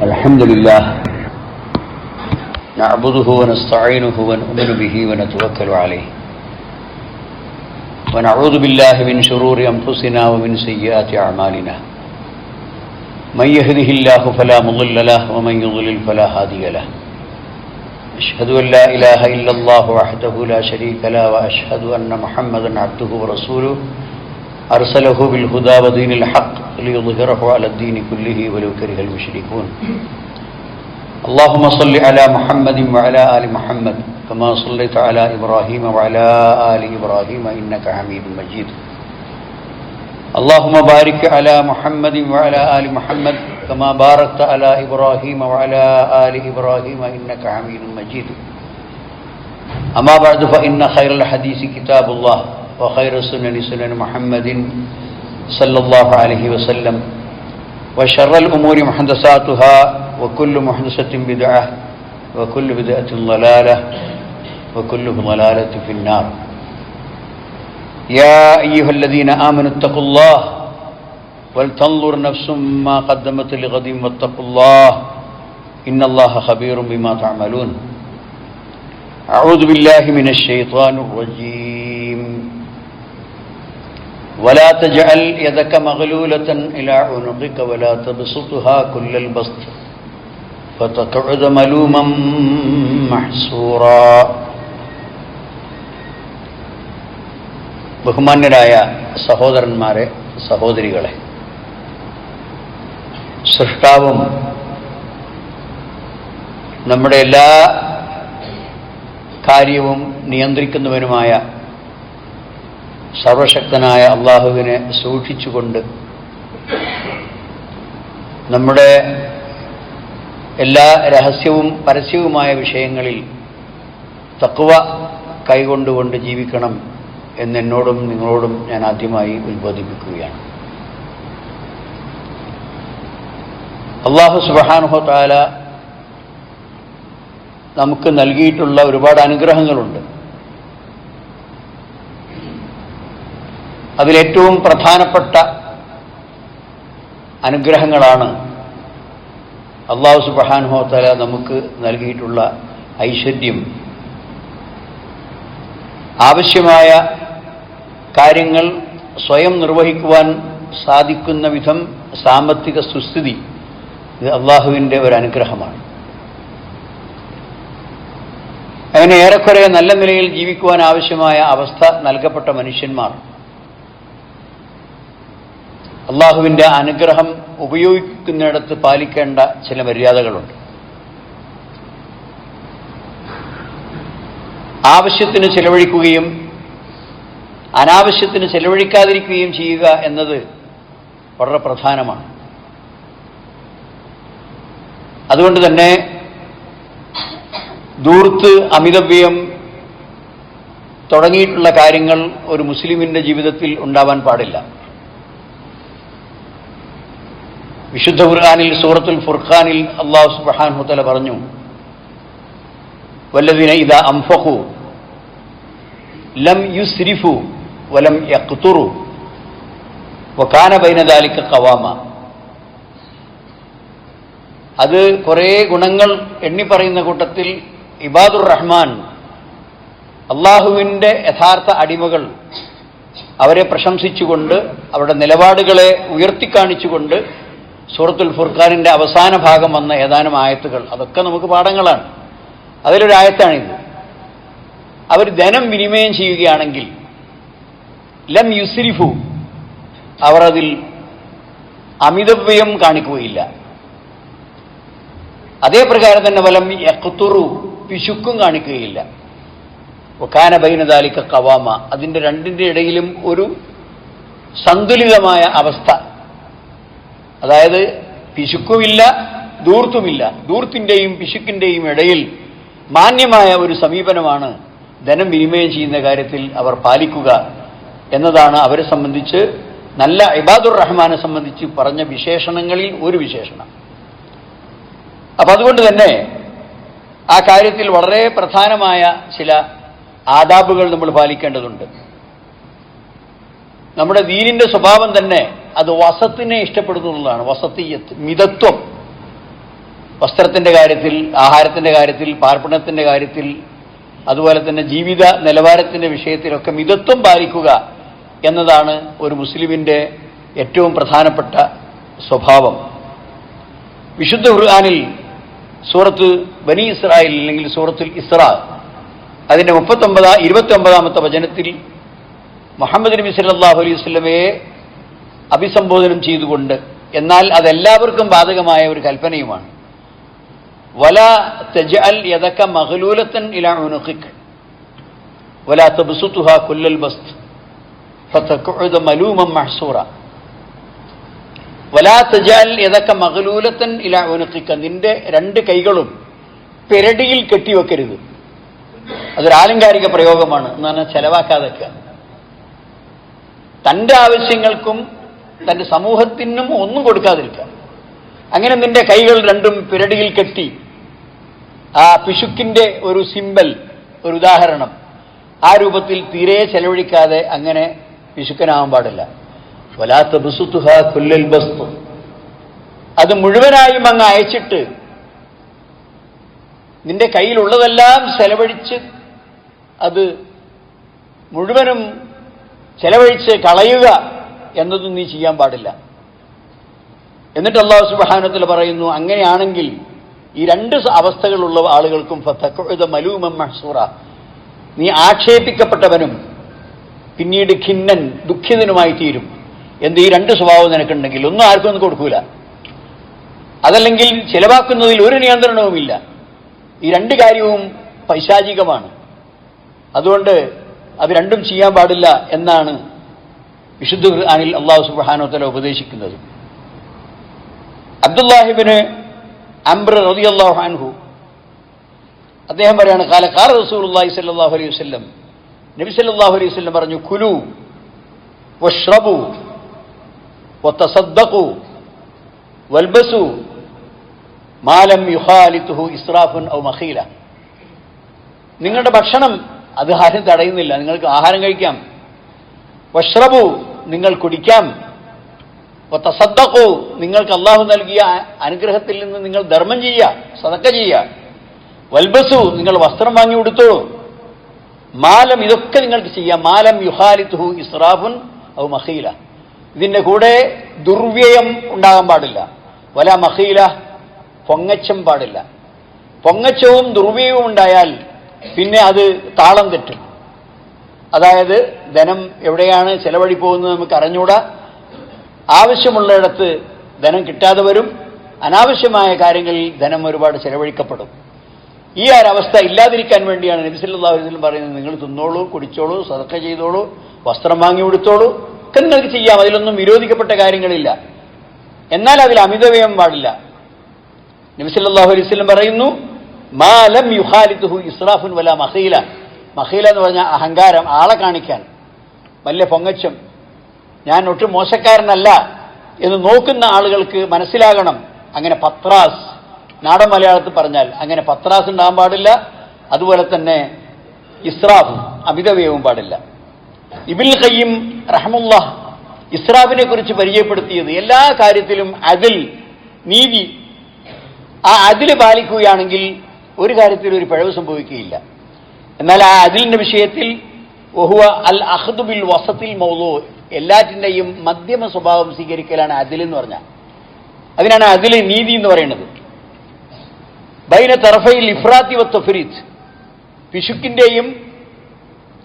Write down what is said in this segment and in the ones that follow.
الحمد لله نعبده ونستعينه ونؤمن به ونتوكل عليه ونعوذ بالله من شرور أنفسنا ومن سيئات أعمالنا من يهده الله فلا مضل له ومن يضلل فلا هادي له أشهد أن لا إله إلا الله وحده لا شريك له وأشهد أن محمدا عبده ورسوله أرسله بالهدى ودين الحق ليظهره على الدين كله ولو كره المشركون اللهم صل على محمد وعلى آل محمد كما صليت على إبراهيم وعلى آل إبراهيم إنك حميد مجيد اللهم بارك على محمد وعلى آل محمد كما باركت على إبراهيم وعلى آل إبراهيم إنك حميد مجيد أما بعد فإن خير الحديث كتاب الله وخير السنن سنن محمد صلى الله عليه وسلم وشر الأمور محدثاتها وكل محدثة بدعة وكل بدعة ضلالة وكل ضلالة في النار يا أيها الذين آمنوا اتقوا الله ولتنظر نفس ما قدمت لغد واتقوا الله إن الله خبير بما تعملون أعوذ بالله من الشيطان الرجيم ولا تجعل يدك مغلولة إلى عنقك ولا تبسطها كل البسط فتقعد ملوما محسورا ബഹുമാന്യരായ സഹോദരന്മാരെ, സഹോദരികളെ, സൃഷ്ടാവും നമ്മുടെ എല്ലാ കാര്യവും നിയന്ത്രിക്കുന്നവനുമായ സർവശക്തനായ അള്ളാഹുവിനെ സൂക്ഷിച്ചുകൊണ്ട് നമ്മുടെ എല്ലാ രഹസ്യവും പരസ്യവുമായ വിഷയങ്ങളിൽ തഖ്വ കൈകൊണ്ടുകൊണ്ട് ജീവിക്കണം എന്നെന്നോടും നിങ്ങളോടും ഞാൻ ആദ്യമായി ഉത്ബോധിപ്പിക്കുകയാണ്. അല്ലാഹു സുബ്ഹാനഹു വ തആല നമുക്ക് നൽകിയിട്ടുള്ള ഒരുപാട് അനുഗ്രഹങ്ങളുണ്ട്. അതിലേറ്റവും പ്രധാനപ്പെട്ട അനുഗ്രഹങ്ങളാണ് അല്ലാഹു സുബ്ഹാനഹു വ തആല നമുക്ക് നൽകിയിട്ടുള്ള ഐശ്വര്യം. ആവശ്യമായ കാര്യങ്ങൾ സ്വയം നിർവഹിക്കുവാൻ സാധിക്കുന്ന വിധം സാമ്പത്തിക സുസ്ഥിതി ഇത് അള്ളാഹുവിൻ്റെ ഒരു അനുഗ്രഹമാണ്. അങ്ങനെ ഏറെക്കുറെ നല്ല നിലയിൽ ജീവിക്കുവാൻ ആവശ്യമായ അവസ്ഥ നൽകപ്പെട്ട മനുഷ്യന്മാർ അള്ളാഹുവിൻ്റെ അനുഗ്രഹം ഉപയോഗിക്കുന്നിടത്ത് പാലിക്കേണ്ട ചില മര്യാദകളുണ്ട്. ആവശ്യത്തിന് ചെലവഴിക്കുകയും അനാവശ്യത്തിന് ചെലവഴിക്കാതിരിക്കുകയും ചെയ്യുക എന്നത് വളരെ പ്രധാനമാണ്. അതുകൊണ്ട് തന്നെ ധൂർത്ത്, അമിതവ്യയം തുടങ്ങിയിട്ടുള്ള കാര്യങ്ങൾ ഒരു മുസ്ലിമിൻ്റെ ജീവിതത്തിൽ ഉണ്ടാവാൻ പാടില്ല. വിശുദ്ധ ഖുർആനിൽ സൂറത്തുൽ ഫുർഖാനിൽ അല്ലാഹു സുബ്ഹാനഹു വ തആല പറഞ്ഞു, വല്ലദീന ഇദാ അൻഫഖു ലം യുസ്രിഫു വലം യഖ്തുറു വകാന ബൈന ദാലിക ഖവാമ. അത് കുറേ ഗുണങ്ങൾ എണ്ണി പറയുന്ന കൂട്ടത്തിൽ ഇബാദുർ റഹ്മാൻ, അള്ളാഹുവിൻ്റെ യഥാർത്ഥ അടിമകൾ, അവരെ പ്രശംസിച്ചുകൊണ്ട് അവരുടെ നിലപാടുകളെ ഉയർത്തിക്കാണിച്ചുകൊണ്ട് സൂറത്തുൽ ഫുർഖാനിൻ്റെ അവസാന ഭാഗം വന്ന ഏതാനും ആയത്തുകൾ, അതൊക്കെ നമുക്ക് പാഠങ്ങളാണ്. അതിലൊരു ആയത്താണിത്. അവർ ധനം വിനിമയം ചെയ്യുകയാണെങ്കിൽ ലം യുസ്രിഫു, അവർ അതിൽ അമിതവ്യയം കാണിക്കുകയില്ല. അതേ പ്രകാരം തന്നെ വലം യഖ്തുറു, പിശുക്കും കാണിക്കുകയില്ല. വകാന ബൈന ദാലിക ഖവാമ, അതിൻ്റെ രണ്ടിൻ്റെ ഇടയിലും ഒരു സന്തുലിതമായ അവസ്ഥ, അതായത് പിശുക്കുമില്ല, ധൂർത്തുമില്ല. ധൂർത്തിൻ്റെയും പിശുക്കിൻ്റെയും ഇടയിൽ മാന്യമായ ഒരു സമീപനമാണ് ധനം വിനിമയം ചെയ്യുന്ന കാര്യത്തിൽ അവർ പാലിക്കുക എന്നതാണ് അവരെ സംബന്ധിച്ച്, നല്ല ഇബാദുർ റഹ്മാനെ സംബന്ധിച്ച് പറഞ്ഞ വിശേഷണങ്ങളിൽ ഒരു വിശേഷണം. അപ്പം അതുകൊണ്ട് തന്നെ ആ കാര്യത്തിൽ വളരെ പ്രധാനമായ ചില ആദാബുകൾ നമ്മൾ പാലിക്കേണ്ടതുണ്ട്. നമ്മുടെ ദീനിൻ്റെ സ്വഭാവം തന്നെ അത് വസത്തിനെ ഇഷ്ടപ്പെടുന്നു എന്നുള്ളതാണ്. വസത്തിയത്ത്, മിതത്വം. വസ്ത്രത്തിൻ്റെ കാര്യത്തിൽ, ആഹാരത്തിൻ്റെ കാര്യത്തിൽ, പാർപ്പിടത്തിൻ്റെ കാര്യത്തിൽ, അതുപോലെ തന്നെ ജീവിത നിലവാരത്തിൻ്റെ വിഷയത്തിലൊക്കെ മിതത്വം പാലിക്കുക എന്നതാണ് ഒരു മുസ്ലിമിൻ്റെ ഏറ്റവും പ്രധാനപ്പെട്ട സ്വഭാവം. വിശുദ്ധ ഖുർആനിൽ സൂറത്ത് ബനി ഇസ്രായേൽ അല്ലെങ്കിൽ സൂറത്തുൽ ഇസ്രാ അതിൻ്റെ 29-ാമത്തെ വചനത്തിൽ മുഹമ്മദ് നബി സല്ലല്ലാഹു അലൈഹി വസല്ലമയെ അഭിസംബോധനം ചെയ്തുകൊണ്ട്, എന്നാൽ അതെല്ലാവർക്കും ബാധകമായ ഒരു കൽപ്പനയുമാണ്. വലാ തജ്അൽ യദക മഗ്ലൂലതൻ ഇലാ ഉനുഖിക വലാ തബ്സുതുഹാ കുല്ലൽ ബസ്ത് ഫതഖഉദ മലൂമൻ മഹ്സൂറ. വലാ തജ്അൽ യദക മഗ്ലൂലതൻ ഇലാ ഉനുഖിക, നിന്റെ രണ്ട് കൈകളും പെരടിയിൽ കെട്ടിവെക്കരുത്. അതൊരു ആലങ്കാരിക പ്രയോഗമാണ്. എന്ന് പറഞ്ഞാൽ ചെലവാക്കാതെ വെക്കുക. തൻ്റെ ആവശ്യങ്ങൾക്കും തൻ്റെ സമൂഹത്തിനും ഒന്നും കൊടുക്കാതിരിക്കുക. അങ്ങനെ നിന്റെ കൈകൾ രണ്ടും പിരടിയിൽ കെട്ടി, ആ പിശുക്കിൻ്റെ ഒരു സിമ്പൽ, ഒരു ഉദാഹരണം, ആ രൂപത്തിൽ തീരെ ചെലവഴിക്കാതെ അങ്ങനെ പിശുക്കനാവാൻ പാടില്ല. വലാ തബ്സുതുഹാ കുല്ലൽ ബസ്ത്, അത് മുഴുവനായും അങ്ങ് അയച്ചിട്ട് നിന്റെ കയ്യിലുള്ളതെല്ലാം ചെലവഴിച്ച് അത് മുഴുവനും ചെലവഴിച്ച് കളയുക എന്നതും നീ ചെയ്യാൻ പാടില്ല. എന്നിട്ട് അല്ലാഹു സുബ്ഹാനഹു വ തആല പറയുന്നു, അങ്ങനെയാണെങ്കിൽ ഈ രണ്ട് അവസ്ഥകളുള്ള ആളുകൾക്കും ഫതഖഉദ മലൂമൻ മഹ്സൂറ, നീ ആക്ഷേപിക്കപ്പെട്ടവനും പിന്നീട് ഖിന്നൻ ദുഃഖിതനുമായി തീരും. എന്ത്, ഈ രണ്ട് സ്വഭാവം നിനക്കുണ്ടെങ്കിൽ ഒന്നും ആർക്കും ഒന്നും കൊടുക്കൂല, അതല്ലെങ്കിൽ ചെലവാക്കുന്നതിൽ ഒരു നിയന്ത്രണവുമില്ല. ഈ രണ്ട് കാര്യവും പൈശാചികമാണ്. അതുകൊണ്ട് അത് രണ്ടും ചെയ്യാൻ പാടില്ല എന്നാണ് വിശുദ്ധ ഖുർആനിൽ അല്ലാഹു സുബ്ഹാനഹു വ തആല ഉപദേശിക്കുന്നത്. അബ്ദുല്ലാഹിബ്നു അംർ റളിയല്ലാഹു അൻഹു അദ്ദേഹം പറയാണ്, ഖാല റസൂലുള്ളാഹി സ്വല്ലല്ലാഹു അലൈഹി വസല്ലം, നബി സല്ലല്ലാഹു അലൈഹി വസല്ലം പറഞ്ഞു, കുലു വഷ്റബു വതസദ്ദഖു വൽബസു മാ ലം യുഖാലിതുഹു ഇസ്റാഫുൻ ഔ മഖീല. നിങ്ങളുടെ ഭക്ഷണം അത് ആരും തടയുന്നില്ല, നിങ്ങൾക്ക് ആഹാരം കഴിക്കാം. വഷ്റബു, നിങ്ങൾ കുടിക്കാം. വതസദ്ദഖു, നിങ്ങൾക്ക് അല്ലാഹു നൽകിയ അനുഗ്രഹത്തിൽ നിന്ന് നിങ്ങൾ ധർമ്മം ചെയ്യുക, സദഖ ചെയ്യുക. വൽബസു, നിങ്ങൾ വസ്ത്രം വാങ്ങി ഉടുത്തോളൂ. മാലം, ഇതൊക്കെ നിങ്ങൾക്ക് ചെയ്യാം. മാലം യുഖാലിതുഹു ഇസ്റാഫുൻ ഔ മഖീല, ഇതിൻ്റെ കൂടെ ദുർവ്യയം ഉണ്ടാകാൻ പാടില്ല. വല മഖീല, പൊങ്ങച്ചം പാടില്ല. പൊങ്ങച്ചവും ദുർവ്യയവും ഉണ്ടായാൽ പിന്നെ അത് താളം തെറ്റും. അതായത് ധനം എവിടെയാണ് ചെലവഴി പോകുന്നത് നമുക്ക് അറിഞ്ഞൂടാ. ആവശ്യമുള്ളിടത്ത് ധനം കിട്ടാതെ വരും. അനാവശ്യമായ കാര്യങ്ങളിൽ ധനം ഒരുപാട് ചെലവഴിക്കപ്പെടും. ഈ ഒരവസ്ഥ ഇല്ലാതിരിക്കാൻ വേണ്ടിയാണ് നബി സല്ലല്ലാഹു അലൈഹി വസല്ലം പറയുന്നത്, നിങ്ങൾ തിന്നോളൂ, കുടിച്ചോളൂ, സദഖ ചെയ്തോളൂ, വസ്ത്രം വാങ്ങി ഉടുത്തോളൂ, ഒക്കെ നിങ്ങൾക്ക് ചെയ്യാം. അതിലൊന്നും വിരോധിക്കപ്പെട്ട കാര്യങ്ങളില്ല. എന്നാൽ അതിൽ അമിതവ്യയം പാടില്ല. നബി സല്ലല്ലാഹു അലൈഹി വസല്ലം പറയുന്നു, മാ ലം യുഖാലിതുഹു ഇസ്റാഫുൻ വലാ മഖീല. മഖീല എന്ന് പറഞ്ഞാൽ അഹങ്കാരം, ആളെ കാണിക്കാൻ, വലിയ പൊങ്ങച്ചം, ഞാൻ ഒട്ടും മോശക്കാരനല്ല എന്ന് നോക്കുന്ന ആളുകൾക്ക് മനസ്സിലാകണം. അങ്ങനെ പത്രാസ്, നാടൻ മലയാളത്തിൽ പറഞ്ഞാൽ അങ്ങനെ പത്രാസ് ഉണ്ടാകാൻ പാടില്ല. അതുപോലെ തന്നെ ഇസ്റാഫ്, അമിതവ്യയവും പാടില്ല. ഇബ്നുൽ ഖയ്യിം റഹ്മത്തുള്ളാഹി ഇസ്റാഫിനെ കുറിച്ച് പരിചയപ്പെടുത്തിയത് എല്ലാ കാര്യത്തിലും അദിൽ, നീതി, ആ അതിൽ പാലിക്കുകയാണെങ്കിൽ ഒരു കാര്യത്തിൽ ഒരു പിഴവ് സംഭവിക്കുകയില്ല. എന്നാൽ ആ അതിലിന്റെ വിഷയത്തിൽ വഹുവ അൽ അഖ്ദു ബിൽ വസത്തിൽ മൗളൂ, എല്ലാറ്റിൻ്റെയും മധ്യമ സ്വഭാവം സ്വീകരിക്കലാണ് അതിൽ എന്ന് പറഞ്ഞാൽ. അതിനാണ് അതിൽ നീതി എന്ന് പറയുന്നത്. ബൈന തറഫയിൽ ഇഫ്രാത്തി വ തഫ്രീത്ത്, പിശുക്കിൻ്റെയും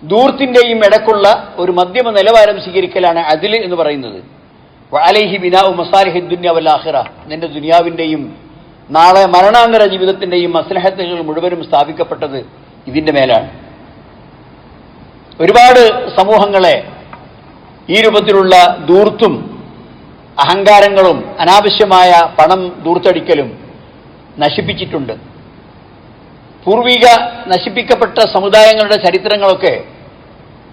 ദൂർത്തിൻ്റെയും ഇടക്കുള്ള ഒരു മധ്യമ നിലവാരം സ്വീകരിക്കലാണ് അതിൽ എന്ന് പറയുന്നത്. വഅലൈഹി ബിനാഉ മസാലിഹി ദുനിയ വൽ ആഖിറ, നിന്റെ ദുനിയാവിൻ്റെയും നാളെ മരണാന്തര ജീവിതത്തിൻ്റെയും മസ്ലഹത്തുകൾ മുഴുവനും സ്ഥാപിക്കപ്പെട്ടത് ഇതിൻ്റെ മേലാണ്. ഒരുപാട് സമൂഹങ്ങളെ ഈ രൂപത്തിലുള്ള ദൂർത്തും അഹങ്കാരങ്ങളും അനാവശ്യമായ പണം ദൂർത്തടിക്കലും നശിപ്പിച്ചിട്ടുണ്ട്. പൂർവിക നശിപ്പിക്കപ്പെട്ട സമുദായങ്ങളുടെ ചരിത്രങ്ങളൊക്കെ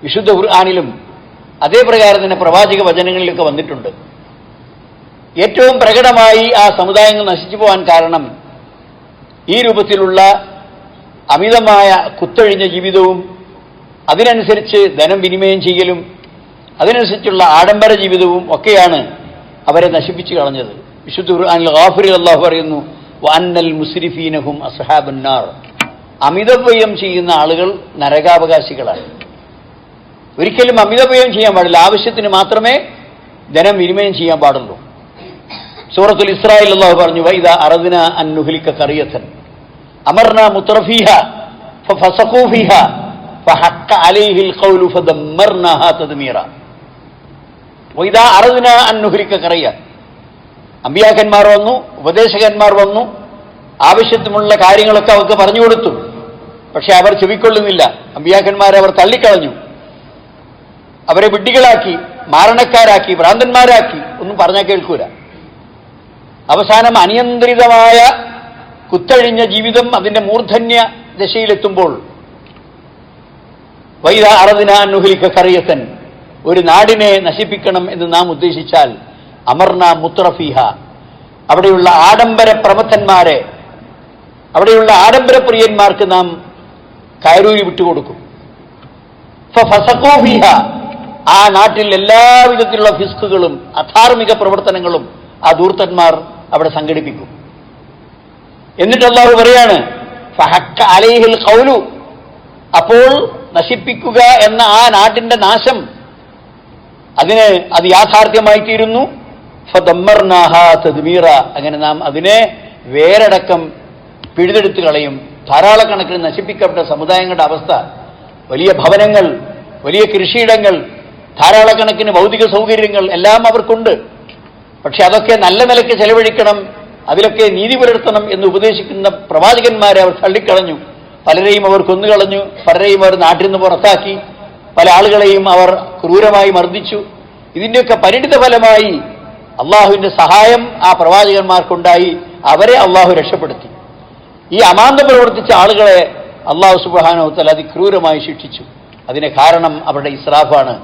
വിശുദ്ധ ഖുർആനിലും അതേപ്രകാരം തന്നെ പ്രവാചക വചനങ്ങളിലൊക്കെ വന്നിട്ടുണ്ട്. ഏറ്റവും പ്രകടമായി ആ സമുദായങ്ങൾ നശിച്ചു പോകാൻ കാരണം ഈ രൂപത്തിലുള്ള അമിതമായ കുത്തൊഴിഞ്ഞ ജീവിതവും അതിനനുസരിച്ച് ധനം വിനിമയം ചെയ്യലും അതിനനുസരിച്ചുള്ള ആഡംബര ജീവിതവും ഒക്കെയാണ് അവരെ നശിപ്പിച്ചു കളഞ്ഞത്. വിശുദ്ധ ഖുർആനിൽ ഗാഫിർ അല്ലാഹു പറയുന്നു, വഅന്നൽ മുസ്രിഫീനഹും അസ്ഹാബുന്നാർ, അമിതവ്യയം ചെയ്യുന്ന ആളുകൾ നരകാവകാശികളാണ്. ഒരിക്കലും അമിതവ്യയം ചെയ്യാൻ പാടില്ല. ആവശ്യത്തിന് മാത്രമേ ധനം വിനിമയം ചെയ്യാൻ പാടുള്ളൂ. സൂറത്തുൽ ഇസ്രായിൽ അല്ലാഹു പറഞ്ഞു, വഇദാ അറദ്നാ അൻ നുഹ്ലിക ഖറിയതൻ അമർനാ മുത്രഫീഹാ ഫഫസഖൂ ഫീഹാ ഫഹഖ അലൈഹിൽ ഖൗലു ഫദമ്മർനാഹാ തദ്മീറ. വഇദാ അറദ്നാ അൻ നുഹ്ലിക ഖറിയ, അമ്പിയാക്കന്മാർ വന്നു, ഉപദേശകന്മാർ വന്നു, ആവശ്യത്തിനുള്ള കാര്യങ്ങളൊക്കെ അവർക്ക് പറഞ്ഞു കൊടുത്തു. പക്ഷെ അവർ ചെവിക്കൊള്ളുന്നില്ല. അമ്പിയാക്കന്മാരെ അവർ തള്ളിക്കളഞ്ഞു, അവരെ വിഡ്ഢികളാക്കി, മാരണക്കാരാക്കി, ഭ്രാന്തന്മാരാക്കി. ഒന്നും പറഞ്ഞാൽ കേൾക്കൂല. അവസാനം അനിയന്ത്രിതമായ കുത്തഴിഞ്ഞ ജീവിതം അതിന്റെ മൂർധന്യ ദശയിലെത്തുമ്പോൾ വൈദാ അറദ്നാ അൻ നുഹ്ലിക ഖറിയതൻ, ഒരു നാടിനെ നശിപ്പിക്കണം എന്ന് നാം ഉദ്ദേശിച്ചാൽ അമർന മുത്രഫീഹ, അവിടെയുള്ള ആഡംബര പ്രമഥന്മാരെ, അവിടെയുള്ള ആഡംബരപ്രിയന്മാർക്ക് നാം കയറൂരി വിട്ടുകൊടുക്കും. ഫഫസഖൂ ഫീഹ, ആ നാട്ടിൽ എല്ലാവിധത്തിലുള്ള ഫിസ്കുകളും അധാർമിക പ്രവർത്തനങ്ങളും ആ ധൂർത്തന്മാർ അവിടെ സംഘടിപ്പിക്കും. എന്നിട്ട് അല്ലാഹു പറയാണ്, ഫഹഖ അലൈഹിൽ ഖൗലു, അപ്പോൾ നശിപ്പിക്കുക എന്ന ആ നാട്ടിന്റെ നാശം അത് യാഥാർത്ഥ്യമായി തീരുന്നു. ഫദമ്മർനാഹാ തദ്മീറ, അങ്ങനെ നാം അതിനെ വേരടക്കം പിഴുതെടുത്ത് കളയും. ധാരാളക്കണക്കിന് നശിപ്പിക്കപ്പെട്ട സമുദായങ്ങളുടെ അവസ്ഥ, വലിയ ഭവനങ്ങൾ, വലിയ കൃഷിയിടങ്ങൾ, ധാരാളക്കണക്കിന് ഭൗതിക സൗകര്യങ്ങൾ എല്ലാം അവർക്കുണ്ട്. പക്ഷെ അതൊക്കെ നല്ല നിലയ്ക്ക് ചെലവഴിക്കണം, അതിലൊക്കെ നീതി പുലർത്തണം എന്ന് ഉപദേശിക്കുന്ന പ്രവാചകന്മാരെ അവർ തള്ളിക്കളഞ്ഞു. പലരെയും അവർ കൊന്നുകളഞ്ഞു, പലരെയും അവർ നാട്ടിൽ നിന്ന് പുറത്താക്കി, പല ആളുകളെയും അവർ ക്രൂരമായി മർദ്ദിച്ചു. ഇതിൻ്റെയൊക്കെ പരിണിത ഫലമായി അള്ളാഹുവിന്റെ സഹായം ആ പ്രവാചകന്മാർക്കുണ്ടായി. അവരെ അള്ളാഹു രക്ഷപ്പെടുത്തി. ഈ അമാന്തം പ്രവർത്തിച്ച ആളുകളെ അള്ളാഹു സുബ്ഹാനഹു വ തആല അതിക്രൂരമായി ശിക്ഷിച്ചു. അതിന് കാരണം അവരുടെ ഇസ്രാഫാണ്,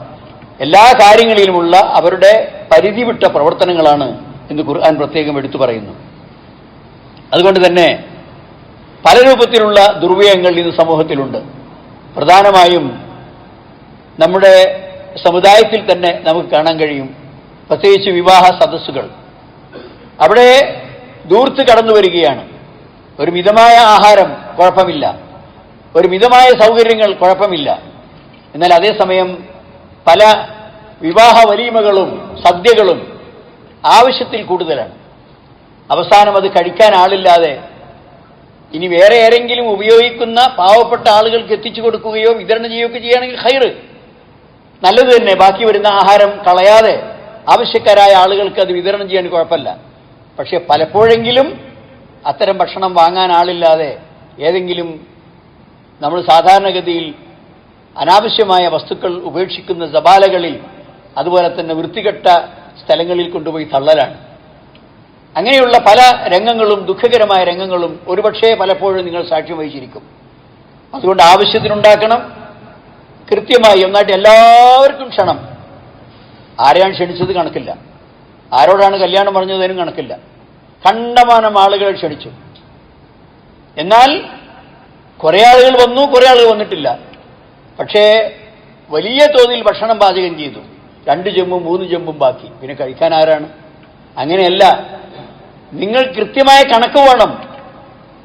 എല്ലാ കാര്യങ്ങളിലുമുള്ള അവരുടെ പരിധി വിട്ട പ്രവർത്തനങ്ങളാണ് എന്ന് ഖുർആൻ പ്രത്യേകം എടുത്തു പറയുന്നു. അതുകൊണ്ട് തന്നെ പല രൂപത്തിലുള്ള ദുർവ്യയങ്ങൾ ഇന്ന് സമൂഹത്തിലുണ്ട്. പ്രധാനമായും നമ്മുടെ സമുദായത്തിൽ തന്നെ നമുക്ക് കാണാൻ കഴിയും. പ്രത്യേകിച്ച് വിവാഹ സദസ്സുകൾ, അവിടെ ദൂർത്ത് കടന്നു വരികയാണ്. ഒരു മിതമായ ആഹാരം കുഴപ്പമില്ല, ഒരു മിതമായ സൗകര്യങ്ങൾ കുഴപ്പമില്ല. എന്നാൽ അതേസമയം പല വിവാഹ വലീമകളും സദ്യകളും ആവശ്യത്തിൽ കൂടുതലാണ്. അവസാനം അത് കഴിക്കാൻ ആളില്ലാതെ ഇനി വേറെ ആരെങ്കിലും ഉപയോഗിക്കുന്ന പാവപ്പെട്ട ആളുകൾക്ക് എത്തിച്ചു കൊടുക്കുകയോ വിതരണം ചെയ്യുകയൊക്കെ ചെയ്യുകയാണെങ്കിൽ ഖൈറ്, നല്ലത് തന്നെ. ബാക്കി വരുന്ന ആഹാരം കളയാതെ ആവശ്യക്കാരായ ആളുകൾക്ക് അത് വിതരണം ചെയ്യാൻ കുഴപ്പമില്ല. പക്ഷെ പലപ്പോഴെങ്കിലും അത്തരം ഭക്ഷണം വാങ്ങാൻ ആളില്ലാതെ ഏതെങ്കിലും നമ്മൾ സാധാരണഗതിയിൽ അനാവശ്യമായ വസ്തുക്കൾ ഉപേക്ഷിക്കുന്ന സബാലകളിൽ, അതുപോലെ തന്നെ വൃത്തികെട്ട സ്ഥലങ്ങളിൽ കൊണ്ടുപോയി തള്ളലാണ്. അങ്ങനെയുള്ള പല രംഗങ്ങളും, ദുഃഖകരമായ രംഗങ്ങളും ഒരുപക്ഷേ പലപ്പോഴും നിങ്ങൾ സാക്ഷ്യം വഹിച്ചിരിക്കും. അതുകൊണ്ട് ആവശ്യത്തിനുണ്ടാക്കണം, കൃത്യമായി ഒന്നായിട്ട് എല്ലാവർക്കും ക്ഷണം. ആരെയാണ് ക്ഷണിച്ചത് കണക്കില്ല, ആരോടാണ് കല്യാണം പറഞ്ഞതിനും കണക്കില്ല. കണ്ടമാനം ആളുകളെ ക്ഷണിച്ചു. എന്നാൽ കുറെ ആളുകൾ വന്നു, കുറെ ആളുകൾ വന്നിട്ടില്ല. പക്ഷേ വലിയ തോതിൽ ഭക്ഷണം പാചകം ചെയ്തു. 2 ചെമ്പും 3 ചെമ്പും ബാക്കി. പിന്നെ കഴിക്കാൻ ആരാണ്? അങ്ങനെയല്ല, നിങ്ങൾ കൃത്യമായ കണക്ക് വേണം.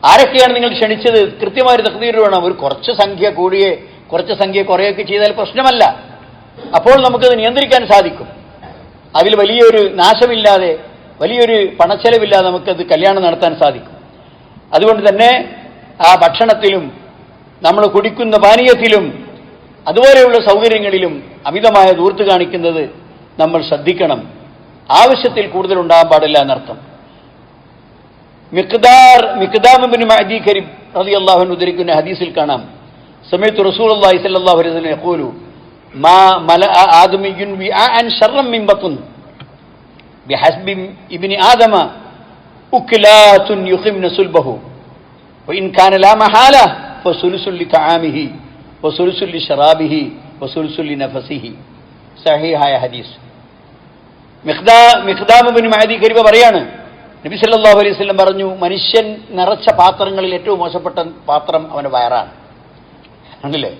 ആരൊക്കെയാണ് നിങ്ങൾ ക്ഷണിച്ചത്? കൃത്യമായൊരു തഖ്ദീർ വേണം. ഒരു കുറച്ച് സംഖ്യ കൂടിയേ കുറച്ച് സംഖ്യ കുറയൊക്കെ ചെയ്താൽ പ്രശ്നമല്ല. അപ്പോൾ നമുക്കത് നിയന്ത്രിക്കാൻ സാധിക്കും. അതിൽ വലിയൊരു നാശമില്ലാതെ, വലിയൊരു പണച്ചെലവില്ലാതെ നമുക്കത് കല്യാണം നടത്താൻ സാധിക്കും. അതുകൊണ്ട് തന്നെ ആ ഭക്ഷണത്തിലും നമ്മൾ കുടിക്കുന്ന പാനീയത്തിലും അതുപോലെയുള്ള സൗകര്യങ്ങളിലും അമിതമായ ധൂർത്ത് കാണിക്കുന്നത് നമ്മൾ ശ്രദ്ധിക്കണം. ആവശ്യത്തിൽ കൂടുതൽ ഉണ്ടാകാൻ പാടില്ല എന്നർത്ഥം. മിഖ്ദാം ഇബ്നു മഅദി കരീബ് റളിയല്ലാഹു അൻഹു ഉദ്ധരിക്കുന്ന ഹദീസിൽ കാണാം, സമയത്ത് റസൂലുള്ളാഹി സ്വല്ലല്ലാഹു അലൈഹി വസല്ലം യഖൂലു മാ മലഅ ആദമിയ്യുൻ വിആഅൻ ശർറൻ മിൻ ബത്ൻ ബിഹസ്ബി ഇബ്നി ആദമ ഉക്ലാത്തുൻ യുഖിംന സുൽബഹു വഇൻ കാന ലാ മഹാല ഫസുലുസുൽ ലിതആമിഹി വസുലുസുൽ ലിശറാബിഹി വസുലുസുൽ ലിനഫസിഹി. സഹീഹായ ഹദീസ്. മിഖ്ദാം ഇബ്നു മഅദി കരീബ് പറയാണ്, നബി സല്ലല്ലാഹു അലൈഹി വസല്ലം പറഞ്ഞു, മനുഷ്യൻ നിറച്ച പാത്രങ്ങളിൽ ഏറ്റവും മോശപ്പെട്ട പാത്രം അവന്റെ വയറാണ്. ആണല്ലേ?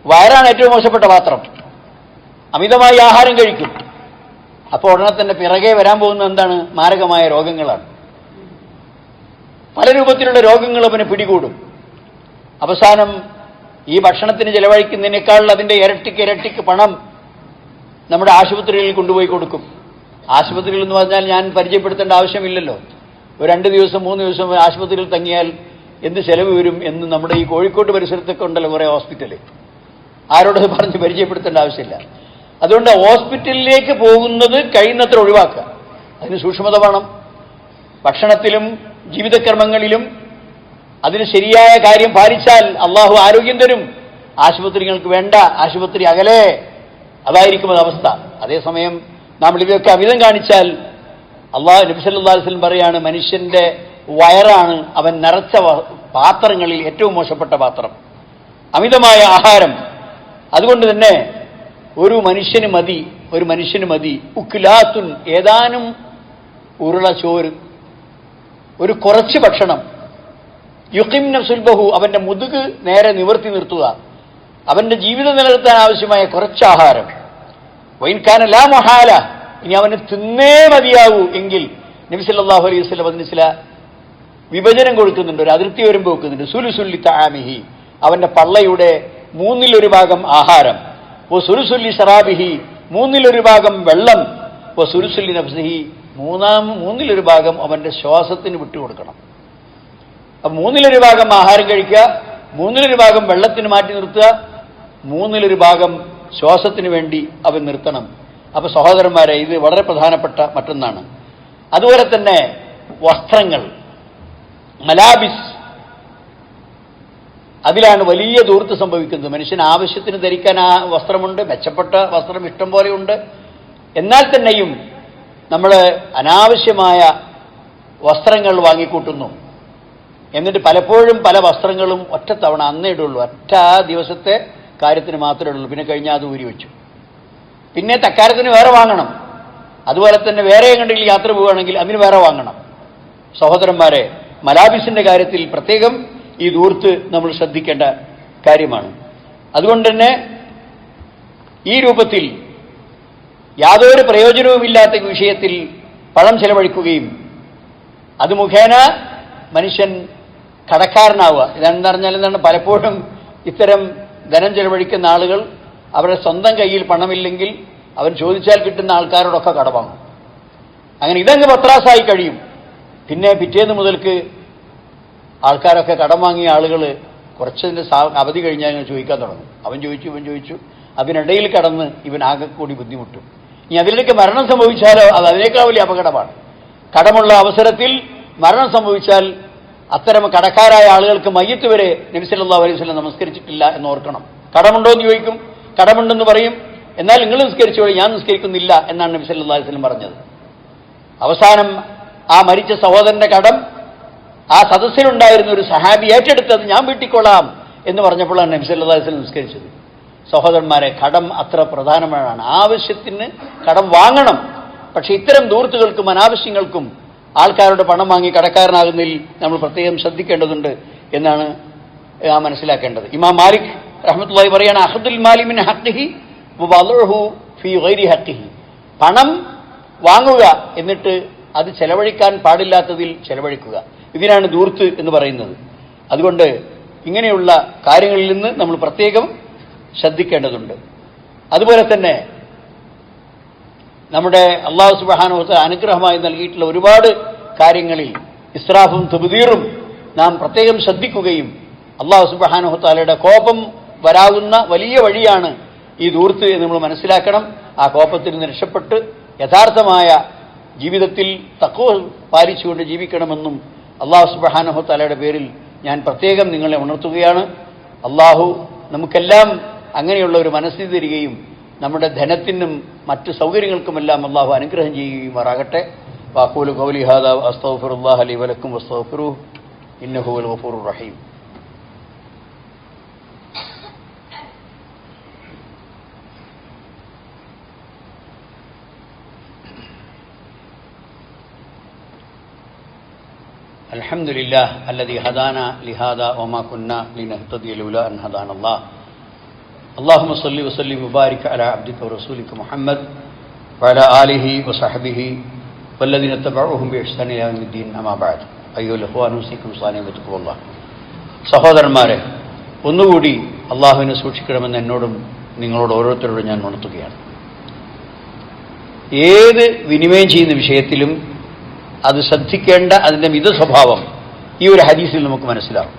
വയറാണ് ഏറ്റവും മോശപ്പെട്ട പാത്രം. അമിതമായി ആഹാരം കഴിക്കും. അപ്പോൾ ഉടനെ തന്നെ പിറകെ വരാൻ പോകുന്ന എന്താണ്? മാരകമായ രോഗങ്ങളാണ്. പല രൂപത്തിലുള്ള രോഗങ്ങൾ അവനെ പിടികൂടും. അവസാനം ഈ ഭക്ഷണത്തിന് ചെലവഴിക്കുന്നതിനേക്കാൾ അതിൻ്റെ ഇരട്ടിക്ക് പണം നമ്മുടെ ആശുപത്രികളിൽ കൊണ്ടുപോയി കൊടുക്കും. ആശുപത്രികൾ എന്ന് പറഞ്ഞാൽ ഞാൻ പരിചയപ്പെടുത്തേണ്ട ആവശ്യമില്ലല്ലോ. ഒരു 2 ദിവസം 3 ദിവസം ആശുപത്രിയിൽ തങ്ങിയാൽ എന്ത് ചെലവ് വരും എന്ന് നമ്മുടെ ഈ കോഴിക്കോട് പരിസരത്തൊക്കെ ഉണ്ടല്ലോ കുറേ ഹോസ്പിറ്റൽ. ആരോടത് പറഞ്ഞ് പരിചയപ്പെടുത്തേണ്ട ആവശ്യമില്ല. അതുകൊണ്ട് ഹോസ്പിറ്റലിലേക്ക് പോകുന്നത് കഴിയുന്നത്ര ഒഴിവാക്കുക. അതിന് സൂക്ഷ്മത വേണം. ഭക്ഷണത്തിലും ജീവിതക്രമങ്ങളിലും അതിന് ശരിയായ കാര്യം പാലിച്ചാൽ അള്ളാഹു ആരോഗ്യം തരും. ആശുപത്രികൾക്ക് വേണ്ട, ആശുപത്രി അകലെ, അതായിരിക്കും അവസ്ഥ. അതേസമയം നാം ഇതൊക്കെ അമിതം കാണിച്ചാൽ അള്ളാഹു നബി സല്ലല്ലാഹു അലൈഹി വസല്ലം പറയാണ്, മനുഷ്യന്റെ വയറാണ് അവൻ നിറച്ച പാത്രങ്ങളിൽ ഏറ്റവും മോശപ്പെട്ട പാത്രം, അമിതമായ ആഹാരം. അതുകൊണ്ട് തന്നെ ഒരു മനുഷ്യന് മതി ഉക്ലാത്തുൻ, ഏതാനും ഉരുള ചോറ്, ഒരു കുറച്ച് ഭക്ഷണം. യുഖിംന സുൽബഹു, അവന്റെ മുതുക് നേരെ നിവർത്തി നിർത്തുക, അവന്റെ ജീവിതം നിലനിർത്താൻ ആവശ്യമായ കുറച്ച് ആഹാരം. വൈൻകാന ലാ മഹാല, ഇനി അവന് തിന്നേ മതിയാവൂ എങ്കിൽ നബി സല്ലല്ലാഹു അലൈഹി വസല്ലം അതിന് ചില വിഭജനം കൊടുക്കുന്നുണ്ട്, ഒരു അതിർത്തി വരുമ്പോൾ വെക്കുന്നുണ്ട്. സുലുസുല്ലി തആമിഹി, അവന്റെ പള്ളയുടെ 1/3 ഭാഗം ആഹാരം. ഓ സുലുസുല്ലി ശറാബിഹി, 1/3 ഭാഗം വെള്ളം. ഓ സുലുസുല്ലി നഫ്സിഹി, 1/3 ഭാഗം അവന്റെ ശ്വാസത്തിന് വിട്ടുകൊടുക്കണം. അപ്പം 1/3 ഭാഗം ആഹാരം കഴിക്കുക, 1/3 ഭാഗം വെള്ളത്തിന് മാറ്റി നിർത്തുക, 1/3 ഭാഗം ശ്വാസത്തിന് വേണ്ടി അവൻ നിർത്തണം. അപ്പൊ സഹോദരന്മാരെ, ഇത് വളരെ പ്രധാനപ്പെട്ട മറ്റൊന്നാണ്. അതുപോലെ തന്നെ വസ്ത്രങ്ങൾ, മലാബിസ്, അതിലാണ് വലിയ ധൂർത്ത് സംഭവിക്കുന്നത്. മനുഷ്യന് ആവശ്യത്തിന് ധരിക്കാൻ ആ വസ്ത്രമുണ്ട്, മെച്ചപ്പെട്ട വസ്ത്രം ഇഷ്ടം പോലെയുണ്ട്. എന്നാൽ തന്നെയും നമ്മൾ അനാവശ്യമായ വസ്ത്രങ്ങൾ വാങ്ങിക്കൂട്ടുന്നു. എന്നിട്ട് പലപ്പോഴും പല വസ്ത്രങ്ങളും ഒറ്റത്തവണ അന്നേ ഇടുള്ളൂ, ഒറ്റ ദിവസത്തെ കാര്യത്തിന് മാത്രമേ ഉള്ളൂ. പിന്നെ കഴിഞ്ഞാൽ അത് ഊരി വെച്ചു, പിന്നെ തക്കാരത്തിന് വേറെ വാങ്ങണം. അതുപോലെ തന്നെ വേറെ എങ്ങോട്ടെങ്കിലും യാത്ര പോവുകയാണെങ്കിൽ അതിന് വേറെ വാങ്ങണം. സഹോദരന്മാരെ, മലാബിസിന്റെ കാര്യത്തിൽ പ്രത്യേകം ഈ ധൂർത്ത് നമ്മൾ ശ്രദ്ധിക്കേണ്ട കാര്യമാണ്. അതുകൊണ്ട് തന്നെ ഈ രൂപത്തിൽ യാതൊരു പ്രയോജനവുമില്ലാത്ത വിഷയത്തിൽ പണം ചെലവഴിക്കുകയും അത് മുഖേന മനുഷ്യൻ കടക്കാരനാവുക, ഇതെന്താ പറഞ്ഞാൽ എന്താണ്, പലപ്പോഴും ഇത്തരം ധനം ചെലവഴിക്കുന്ന ആളുകൾ അവരുടെ സ്വന്തം കയ്യിൽ പണമില്ലെങ്കിൽ അവൻ ചോദിച്ചാൽ കിട്ടുന്ന ആൾക്കാരോടൊക്കെ കടവാങ്ങും. അങ്ങനെ ഇതങ്ങ് പത്രാസായി കഴിയും. പിന്നെ പിറ്റേന്ന് മുതൽക്ക് ആൾക്കാരൊക്കെ കടം വാങ്ങിയ ആളുകൾ കുറച്ചതിൻ്റെ അവധി കഴിഞ്ഞാൽ ഇങ്ങനെ ചോദിക്കാൻ തുടങ്ങും. അവൻ ചോദിച്ചു അതിനിടയിൽ കടന്ന് ഇവൻ ആകെ കൂടി ബുദ്ധിമുട്ടും. ഇനി അതിലേക്ക് മരണം സംഭവിച്ചാലോ അത് അതിനേക്കാൾ വലിയ അപകടമാണ്. കടമുള്ള അവസരത്തിൽ മരണം സംഭവിച്ചാൽ അത്തരം കടക്കാരായ ആളുകൾക്ക് മയ്യത്ത് വരെ നബി സല്ലല്ലാഹു അലൈഹി വസല്ലം നമസ്കരിച്ചിട്ടില്ല എന്ന് ഓർക്കണം. കടമുണ്ടോ എന്ന് ചോദിക്കും, കടമുണ്ടെന്ന് പറയും. എന്നാൽ നിങ്ങൾ നിസ്കരിച്ചോളൂ, ഞാൻ നിസ്കരിക്കുന്നില്ല എന്നാണ് നബി സല്ലല്ലാഹു അലൈഹി വസല്ലം പറഞ്ഞത്. അവസാനം ആ മരിച്ച സഹോദരന്റെ കടം ആ സദസ്സിലുണ്ടായിരുന്ന ഒരു സഹാബി ഏറ്റെടുത്തത് ഞാൻ വീട്ടിക്കൊള്ളാം എന്ന് പറഞ്ഞപ്പോഴാണ് നബി സല്ലല്ലാഹു അലൈഹി വസല്ലം നിസ്കരിച്ചത്. സഹോദരന്മാരെ, കടം അത്ര പ്രധാനമാണ്. ആവശ്യത്തിന് കടം വാങ്ങണം. പക്ഷെ ഇത്തരം ധൂർത്തുകൾക്കും അനാവശ്യങ്ങൾക്കും ആൾക്കാരുടെ പണം വാങ്ങി കടക്കാരനാകുന്നതിൽ നമ്മൾ പ്രത്യേകം ശ്രദ്ധിക്കേണ്ടതുണ്ട് എന്നാണ് മനസ്സിലാക്കേണ്ടത്. ഇമാം മാലിക് റഹ്മത്തുള്ളാഹി പറയാണ്, അഖ്ദുൽ മാലി മിൻ ഹഖ്ഖിഹി വവളഉഹു ഫീ ഗൈരി ഹഖ്ഖിഹി, പണം വാങ്ങുക എന്നിട്ട് അത് ചെലവഴിക്കാൻ പാടില്ലാത്തതിൽ ചെലവഴിക്കുക, ഇതിനാണ് ധൂർത്ത് എന്ന് പറയുന്നത്. അതുകൊണ്ട് ഇങ്ങനെയുള്ള കാര്യങ്ങളിൽ നിന്ന് നമ്മൾ പ്രത്യേകം ശ്രദ്ധിക്കേണ്ടതുണ്ട്. അതുപോലെ തന്നെ നമ്മുടെ അല്ലാഹു സുബ്ഹാനഹു വ തആല അനുഗ്രഹമായി നൽകിയിട്ടുള്ള ഒരുപാട് കാര്യങ്ങളിൽ ഇസ്രാഫും തബ്ദീറും നാം പ്രത്യേകം ശ്രദ്ധിക്കുകയും അല്ലാഹു സുബ്ഹാനഹു വ തആലയുടെ കോപം വരാവുന്ന വലിയ വഴിയാണ് ഈ ധൂർത്ത് എന്ന് നമ്മൾ മനസ്സിലാക്കണം. ആ കോപത്തിൽ നിന്ന് രക്ഷപ്പെട്ട് യഥാർത്ഥമായ ജീവിതത്തിൽ തഖ്വ പാലിച്ചുകൊണ്ട് ജീവിക്കണമെന്നും അല്ലാഹു സുബ്ഹാനഹു വ തആലയുടെ പേരിൽ ഞാൻ പ്രത്യേകം നിങ്ങളെ ഉണർത്തുകയാണ്. അല്ലാഹു നമുക്കെല്ലാം അങ്ങനെയുള്ള ഒരു മനസ്ഥിതി തരികയും നമ്മുടെ ധനത്തിനും മറ്റു സൗകര്യങ്ങൾക്കുമെല്ലാം അല്ലാഹു അനുഗ്രഹം ചെയ്യുമാറാകട്ടെ. വഖൂലു ഖൗലി ഹാദാ അസ്തഗ്ഫിറുല്ലാഹ ലി വലക്കും വസ്തഗ്ഫിറുഹു ഇന്നഹു ഹുവൽ ഗഫൂറുർ റഹീം. അൽഹംദുലില്ലാഹ് അല്ലദീ ഹദാനാ ലിഹാദാ വമാ കുന്നാ ലിനഹ്തദിയ ലൗലാ അൻ ഹദാനല്ലാഹ്. اللهم صل وسلم وبارك على عبدك ورسولك محمد وعلى آله وصحبه والذين اتبعوهم بإحسان إلى يوم الدين. أما بعد. അയ്യുൽ ഇഖ്വാനുസിക്കും സാനിയത്തുക്കുള്ള സഹോദരന്മാരെ, ഒന്നുകൂടി അള്ളാഹുവിനെ സൂക്ഷിക്കണമെന്ന് എന്നോടും നിങ്ങളോട് ഓരോരുത്തരോടും ഞാൻ ഉണർത്തുകയാണ്. ഏത് വിനിമയം ചെയ്യുന്ന വിഷയത്തിലും അത് ശ്രദ്ധിക്കേണ്ട അതിൻ്റെ മിതസ്വഭാവം ഈ ഒരു ഹദീസിൽ നമുക്ക് മനസ്സിലാവും.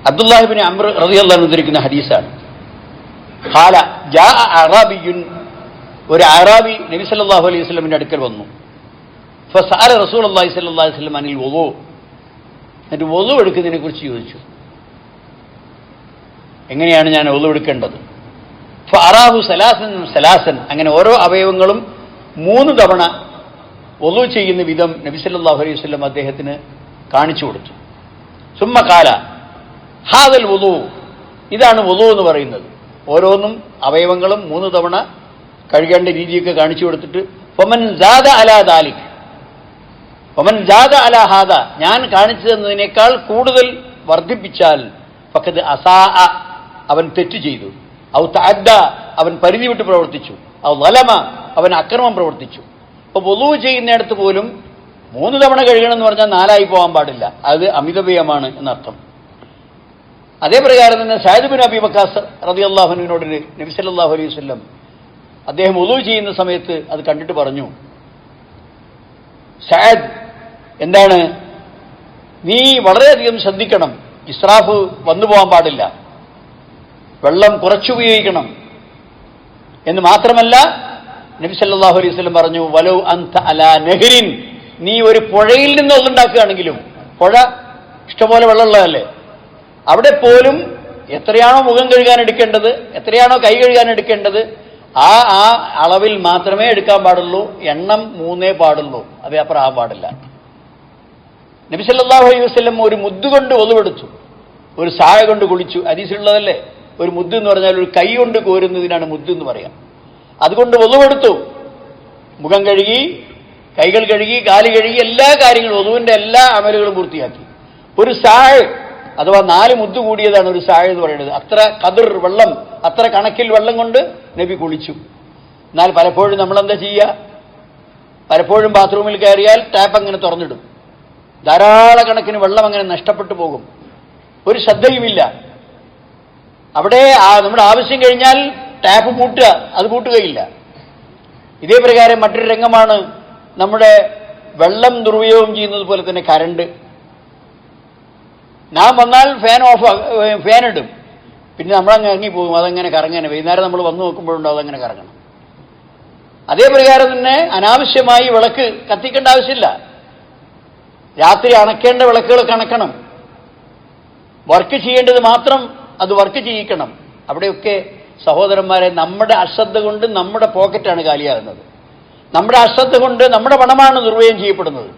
അബ്ദുല്ലാഹി ഇബ്നു അംർ റളിയല്ലാഹു അൻഹു ഉദ്ധരിക്കുന്ന ഹദീസാണ്. ഖാല ജാഅ അറാബിയുൻ, ഒരു അറാബി നബി സല്ലല്ലാഹു അലൈഹി വസല്ലമിന്റെ അടുക്കൽ വന്നു. ഫസഅല റസൂലുള്ളാഹി സ്വല്ലല്ലാഹു അലൈഹി വസല്ലം അനിൽ വുളൂ, എന്നിട്ട് വുളൂ എടുക്കുന്നതിനെ കുറിച്ച് ചോദിച്ചു. എങ്ങനെയാണ് ഞാൻ വുളൂ എടുക്കേണ്ടത്? ഫഅറാഹു സലാസൻ, അങ്ങനെ ഓരോ അവയവങ്ങളും 3 തവണ വുളൂ ചെയ്യുന്ന വിധം നബി സല്ലല്ലാഹു അലൈഹി വസല്ലം അദ്ദേഹത്തിന് കാണിച്ചു കൊടുത്തു. സുമ്മ ഖാല ഹാദൽ വുളൂ, ഇതാണ് വുളൂ എന്ന് പറയുന്നത്. ഓരോന്നും അവയവങ്ങളും 3 തവണ കഴുകേണ്ട രീതിയൊക്കെ കാണിച്ചു കൊടുത്തിട്ട് ഫമൻ സാദ അലാ ദാലിക്, ഫമൻ സാദ അലാ ഹാദ, ഞാൻ കാണിച്ചു തന്നതിനേക്കാൾ കൂടുതൽ വർദ്ധിപ്പിച്ചാൽ ഫഖദ് അസാഅ, അവൻ തെറ്റ് ചെയ്തു. ഔ തഅദ്ദ, അവൻ പരിധി വിട്ട് പ്രവർത്തിച്ചു. ഔ ളലമ, അവൻ അക്രമം പ്രവർത്തിച്ചു. അപ്പോൾ വുളൂ ചെയ്യുന്നിടത്ത് പോലും 3 തവണ കഴുകണം എന്ന് പറഞ്ഞാൽ 4 പോകാൻ പാടില്ല, അത് അമിതവ്യയമാണ് എന്നർത്ഥം. അതേ പ്രകാരം തന്നെ സഅദ് ബിൻ അബീ വഖാസ് റളിയല്ലാഹു അൻഹുവിനോട് നബി സല്ലല്ലാഹു അലൈഹി വസല്ലം അദ്ദേഹം വുളൂ ചെയ്യുന്ന സമയത്ത് അത് കണ്ടിട്ട് പറഞ്ഞു, സഅദ്, എന്താണ്, നീ വളരെയധികം ശ്രദ്ധിക്കണം, ഇസ്രാഫ് വന്നു പോകാൻ പാടില്ല, വെള്ളം കുറച്ചുപയോഗിക്കണം എന്ന് മാത്രമല്ല നബി സല്ലല്ലാഹു അലൈഹി വസല്ലം പറഞ്ഞു, വലൗ അൻത അലാ നഹ്റിൻ, നീ ഒരു പുഴയിൽ നിന്ന് ഒന്നുണ്ടാക്കുകയാണെങ്കിലും, പുഴ ഇഷ്ടംപോലെ വെള്ളമുള്ളതല്ലേ, അവിടെ പോലും എത്രയാണോ മുഖം കഴുകാൻ എടുക്കേണ്ടത്, എത്രയാണോ കൈ കഴുകാൻ എടുക്കേണ്ടത്, ആ അളവിൽ മാത്രമേ എടുക്കാൻ പാടുള്ളൂ, എണ്ണം 3 പാടുള്ളൂ, അത് അപ്പുറം ആവാൻ പാടില്ല. നബി സല്ലല്ലാഹു അലൈഹി വസല്ലം ഒരു മുദ്ദ് കൊണ്ട് ഒളിവെടുത്തു, ഒരു സായ കൊണ്ട് കുളിച്ചു. ഹദീസിലുള്ളതല്ലേ, ഒരു മുദ്ദ് എന്ന് പറഞ്ഞാൽ ഒരു കൈ കൊണ്ട് കോരുന്നതിനാണ് മുദ്ദ് എന്ന് പറയാം. അതുകൊണ്ട് ഒളിവെടുത്തു, മുഖം കഴുകി, കൈകൾ കഴുകി, കാല് കഴുകി, എല്ലാ കാര്യങ്ങളും ഒതുവിന്റെ എല്ലാ അമലുകളും പൂർത്തിയാക്കി. ഒരു സായ അഥവാ 4 മുദ്ദ് കൂടിയതാണ് ഒരു സായ എന്ന് പറയുന്നത്. അത്ര കതിർ വെള്ളം, അത്ര കണക്കിൽ വെള്ളം കൊണ്ട് നബി കുളിച്ചു. എന്നാൽ പലപ്പോഴും നമ്മളെന്താ ചെയ്യുക, പലപ്പോഴും ബാത്റൂമിൽ കയറിയാൽ ടാപ്പ് അങ്ങനെ തുറന്നിടും, ധാരാളക്കണക്കിന് വെള്ളം അങ്ങനെ നഷ്ടപ്പെട്ടു പോകും, ഒരു ശ്രദ്ധയുമില്ല. അവിടെ നമ്മുടെ ആവശ്യം കഴിഞ്ഞാൽ ടാപ്പ് പൂട്ടുക, അത് പൂട്ടുകയില്ല. ഇതേ പ്രകാരം മറ്റൊരു രംഗമാണ് നമ്മുടെ വെള്ളം ദുരുപയോഗം ചെയ്യുന്നത് പോലെ തന്നെ കറണ്ട്. നാം വന്നാൽ ഫാൻ ഇടും, പിന്നെ നമ്മളങ്ങ് ഇറങ്ങിപ്പോകും, അതങ്ങനെ കറങ്ങനെ. വൈകുന്നേരം നമ്മൾ വന്നു നോക്കുമ്പോഴുണ്ടോ അതങ്ങനെ കറങ്ങണം. അതേ പ്രകാരം തന്നെ അനാവശ്യമായി വിളക്ക് കത്തിക്കേണ്ട ആവശ്യമില്ല. രാത്രി അണക്കേണ്ട വിളക്കുകളൊക്കെ അണക്കണം. വർക്ക് ചെയ്യേണ്ടത് മാത്രം അത് വർക്ക് ചെയ്യിക്കണം. അവിടെയൊക്കെ സഹോദരന്മാരെ, നമ്മുടെ അശ്രദ്ധ കൊണ്ട് നമ്മുടെ പോക്കറ്റാണ് കാലിയാകുന്നത്. നമ്മുടെ അശ്രദ്ധ കൊണ്ട് നമ്മുടെ പണമാണ് നിർവ്വയം ചെയ്യപ്പെടുന്നത്.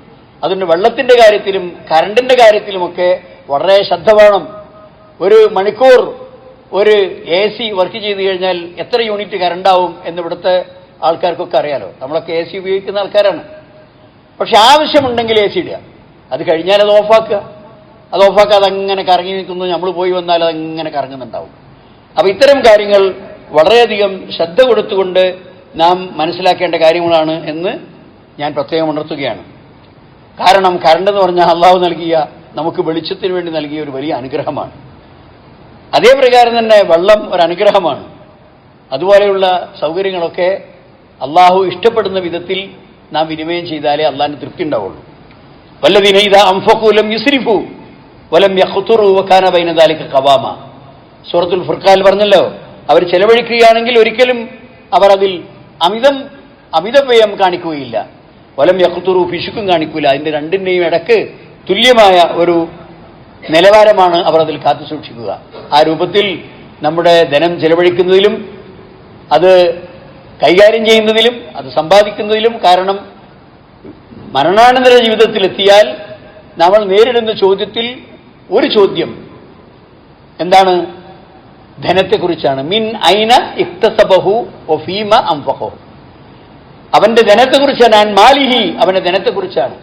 അതുകൊണ്ട് വെള്ളത്തിൻ്റെ കാര്യത്തിലും കറണ്ടിൻ്റെ കാര്യത്തിലുമൊക്കെ വളരെ ശ്രദ്ധ വേണം. ഒരു മണിക്കൂർ ഒരു AC വർക്ക് ചെയ്ത് കഴിഞ്ഞാൽ എത്ര യൂണിറ്റ് കറണ്ടാവും എന്ന് ഇവിടുത്തെ ആൾക്കാർക്കൊക്കെ അറിയാലോ. നമ്മളൊക്കെ AC ഉപയോഗിക്കുന്ന ആൾക്കാരാണ്. പക്ഷെ ആവശ്യമുണ്ടെങ്കിൽ AC ഇടുക, അത് കഴിഞ്ഞാൽ അത് ഓഫാക്കുക. അത് ഓഫാക്കാതെ അങ്ങനെ കറങ്ങി നിൽക്കുന്നു, നമ്മൾ പോയി വന്നാൽ അതങ്ങനെ കറങ്ങുന്നുണ്ടാവും. അപ്പോൾ ഇത്തരം കാര്യങ്ങൾ വളരെയധികം ശ്രദ്ധ കൊടുത്തുകൊണ്ട് നാം മനസ്സിലാക്കേണ്ട കാര്യങ്ങളാണ് എന്ന് ഞാൻ പ്രത്യേകം ഉണർത്തുകയാണ്. കാരണം കറണ്ട് എന്ന് പറഞ്ഞാൽ അള്ളാഹു നൽകിയ, നമുക്ക് വെളിച്ചത്തിന് വേണ്ടി നൽകിയ ഒരു വലിയ അനുഗ്രഹമാണ്. അതേ പ്രകാരം തന്നെ വെള്ളം ഒരു അനുഗ്രഹമാണ്. അതുപോലെയുള്ള സൗകര്യങ്ങളൊക്കെ അള്ളാഹു ഇഷ്ടപ്പെടുന്ന വിധത്തിൽ നാം വിനിമയം ചെയ്താലേ അള്ളാഹിന് തൃപ്തി ഉണ്ടാവുള്ളൂ. വല്ലദീന ഇദാ അൻഫഖൂ ലം യുസ്രിഫൂ വലം യഖ്തുറൂ വകാന ബൈന ദാലിക ഖവാമ. സൂറത്തുൽ ഫുർഖാൻ പറഞ്ഞല്ലോ, അവർ ചെലവഴിക്കുകയാണെങ്കിൽ ഒരിക്കലും അവർ അതിൽ അമിതവ്യയം കാണിക്കുകയില്ല, വലം യഖ്തുറൂ, പിശുക്കും കാണിക്കില്ല. അതിൻ്റെ രണ്ടിൻ്റെയും ഇടക്ക് തുല്യമായ ഒരു നിലവാരമാണ് അവർ അതിൽ കാത്തു സൂക്ഷിക്കുക. ആ രൂപത്തിൽ നമ്മുടെ ധനം ചെലവഴിക്കുന്നതിലും അത് കൈകാര്യം ചെയ്യുന്നതിലും അത് സമ്പാദിക്കുന്നതിലും, കാരണം മരണാനന്തര ജീവിതത്തിലെത്തിയാൽ നമ്മൾ നേരിടുന്ന ചോദ്യത്തിൽ ഒരു ചോദ്യം എന്താണ്? ധനത്തെക്കുറിച്ചാണ്. മിൻ ഐന ഇക്തസബഹു വഫീമ അൻഫഖഹു. അവന്റെ ധനത്തെക്കുറിച്ചാണ്. അൻ മാലിഹി, അവന്റെ ധനത്തെക്കുറിച്ചാണ്.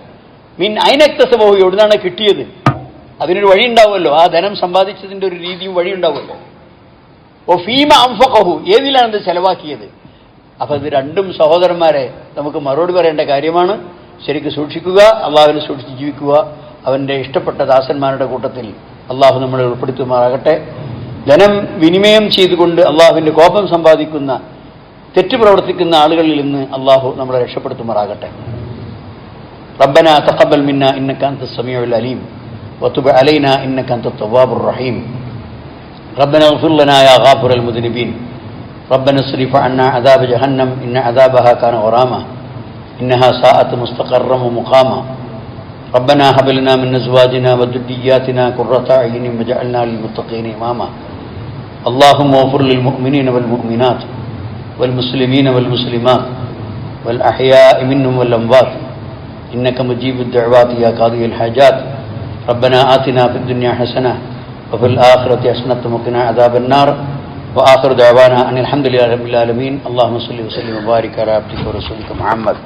മിൻ ഐന ഇക്തസബഹു, എവിടുന്നാണ് കിട്ടിയത്? അതിനൊരു വഴി ഉണ്ടാവുമല്ലോ, ആ ധനം സമ്പാദിച്ചതിൻ്റെ ഒരു രീതിയും വഴി ഉണ്ടാവുമല്ലോ. വഫീമ അൻഫഖഹു, ഏതിലാണത് ചെലവാക്കിയത്? അപ്പൊ ഇത് രണ്ടും സഹോദരന്മാരെ നമുക്ക് മറുപടി പറയേണ്ട കാര്യമാണ്. ശരിക്ക് സൂക്ഷിക്കുക, അള്ളാഹുവിനെ സൂക്ഷിച്ച് ജീവിക്കുക. അവൻ്റെ ഇഷ്ടപ്പെട്ട ദാസന്മാരുടെ കൂട്ടത്തിൽ അള്ളാഹു നമ്മളെ ഉൾപ്പെടുത്തുമാറാകട്ടെ. ധനം വിനിമയം ചെയ്തുകൊണ്ട് അള്ളാഹുവിൻ്റെ കോപം സമ്പാദിക്കുന്ന, തെറ്റ് പ്രവർത്തിക്കുന്ന ആളുകളിൽ നിന്ന് അള്ളാഹു നമ്മളെ രക്ഷപ്പെടുത്തുമാറാകട്ടെ. റബ്ബനാ തഖബ്ബൽ മിന്നാ ഇന്നക അൻതസ് സമീഉൽ അലീം വതുബ് അലൈനാ ഇന്നക അൻതത് തവ്വാബുർ റഹീം. റബ്ബനാ ഇഗ്ഫിർ ലനാ യാ ഗാഫിറൽ മുദ്നിബീൻ. റബ്ബനാ ഇസ്രിഫ് അന്നാ അദാബ ജഹന്നം ഇന്ന അദാബഹാ കാന ഗറാമാ ഇന്നഹാ സാഅത് മുസ്തഖറൻ വമുഖാമാ. ربنا هب لنا من ازواجنا وذرياتنا قرة اعين واجعلنا للمتقين اماما. اللهم اغفر للمؤمنين والمؤمنات والمسلمين والمسلمات والاحياء منهم والاموات انك مجيب الدعوات يا قاضي الحاجات. ربنا آتنا في الدنيا حسنة وفي الآخرة حسنة وقنا عذاب النار. وآخر دعوانا أن الحمد لله رب العالمين. اللهم صل وسلم وبارك على عبدك ورسولك محمد.